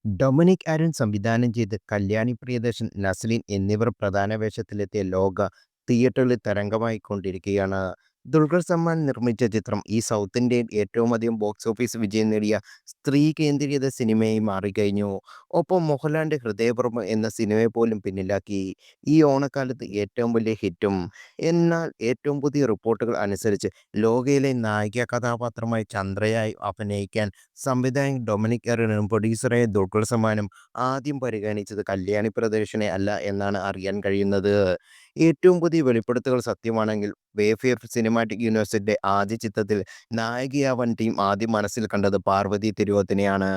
Dominic ആരൻ സംവിധാനം ചെയ്ത് കല്യാണി പ്രിയദർശൻ, നസ്രീൻ എന്നിവർ പ്രധാന വേഷത്തിലെത്തിയ ലോക തിയേറ്ററിൽ തരംഗമായിക്കൊണ്ടിരിക്കുകയാണ്. ദുൽഖർ സൽമാൻ നിർമ്മിച്ച ചിത്രം ഈ സൗത്ത് ഇന്ത്യയിൽ ഏറ്റവുമധികം ബോക്സ് ഓഫീസ് വിജയം നേടിയ സ്ത്രീ കേന്ദ്രീകൃത സിനിമയായി മാറിക്കഴിഞ്ഞു. ഒപ്പം മോഹൻലാലിന്റെ ഹൃദയപൂർവ്വം എന്ന സിനിമയെ പോലും പിന്നിലാക്കി. ഈ ഓണക്കാലത്ത് ഏറ്റവും വലിയ ഹിറ്റും. എന്നാൽ ഏറ്റവും പുതിയ റിപ്പോർട്ടുകൾ അനുസരിച്ച് ലോകയിലെ നായിക കഥാപാത്രമായി ചന്ദ്രയായി അഭിനയിക്കാൻ സംവിധായകൻ ഡൊമിനിക് എറിനും പ്രൊഡ്യൂസറായ ദുൽഖർ സൽമാനും ആദ്യം പരിഗണിച്ചത് കല്യാണി പ്രിയദർശനെ അല്ല എന്നാണ് അറിയാൻ കഴിയുന്നത്. ഏറ്റവും പുതിയ വെളിപ്പെടുത്തലുകൾ സത്യമാണെങ്കിൽ വേഫെയർ സിനിമാറ്റിക് യൂണിവേഴ്സിറ്റിയുടെ ആദ്യ ചിത്രത്തിൽ നായികയാവാൻ ടീം ആദ്യം മനസ്സിൽ കണ്ടത് പാർവതി തിരുവോത്തിനെയാണ്.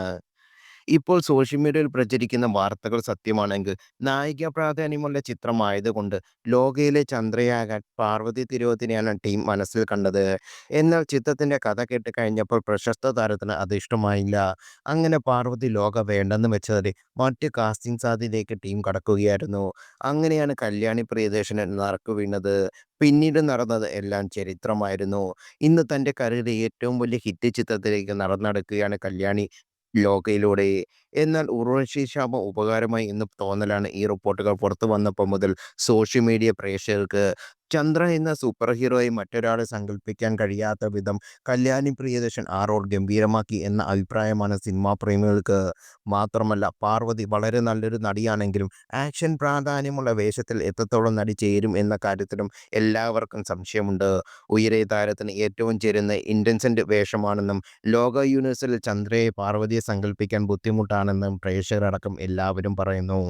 ഇപ്പോൾ സോഷ്യൽ മീഡിയയിൽ പ്രചരിക്കുന്ന വാർത്തകൾ സത്യമാണെങ്കിൽ നായിക പ്രാധാന്യമുള്ള ചിത്രമായതുകൊണ്ട് ലോകയിലെ ചന്ദ്രയാകാൻ പാർവതി തിരുവോത്തിനെയാണ് ടീം മനസ്സിൽ കണ്ടത്. എന്നാൽ ചിത്രത്തിന്റെ കഥ കേട്ട് കഴിഞ്ഞപ്പോൾ പ്രശസ്ത താരത്തിന് അത് ഇഷ്ടമായില്ല. അങ്ങനെ പാർവതി ലോക വേണ്ടെന്ന് വെച്ചതോടെ മറ്റ് കാസ്റ്റിംഗ് സാധ്യതയ്ക്ക് ടീം കടക്കുകയായിരുന്നു. അങ്ങനെയാണ് കല്യാണി പ്രിയദർശന് നറുക്ക് വീണത്. പിന്നീട് നടന്നത് എല്ലാം ചരിത്രമായിരുന്നു. ഇന്ന് തന്റെ കരിയറിലെ ഏറ്റവും വലിയ ഹിറ്റ് ചിത്രത്തിലേക്ക് നടന്നെടുക്കുകയാണ് കല്യാണി ലോകയിലൂടെ. എന്നാൽ ഉർവശി ക്ഷാമം ഉപകാരമായി എന്ന് തോന്നലാണ് ഈ റിപ്പോർട്ടുകൾ പുറത്തു വന്നപ്പോൾ മുതൽ സോഷ്യൽ മീഡിയ പ്രേക്ഷകർക്ക്. ചന്ദ്ര എന്ന സൂപ്പർ ഹീറോയെ മറ്റൊരാളെ സങ്കല്പിക്കാൻ കഴിയാത്ത വിധം കല്യാണി പ്രിയദർശൻ ആ റോൾ ഗംഭീരമാക്കി എന്ന അഭിപ്രായമാണ് സിനിമാ പ്രേമികൾക്ക്. മാത്രമല്ല പാർവതി വളരെ നല്ലൊരു നടിയാണെങ്കിലും ആക്ഷൻ പ്രാധാന്യമുള്ള വേഷത്തിൽ എത്രത്തോളം നടി ചേരും എന്ന കാര്യത്തിലും എല്ലാവർക്കും സംശയമുണ്ട്. ഉയരെ താരത്തിന് ഏറ്റവും ചേരുന്ന ഇൻറ്റൻസെൻ്റ് വേഷമാണെന്നും ലോക യൂണിവേഴ്സിൽ ചന്ദ്രയെ പാർവതിയെ സങ്കല്പിക്കാൻ ബുദ്ധിമുട്ടാണെന്നും പ്രേക്ഷകരടക്കം എല്ലാവരും പറയുന്നു.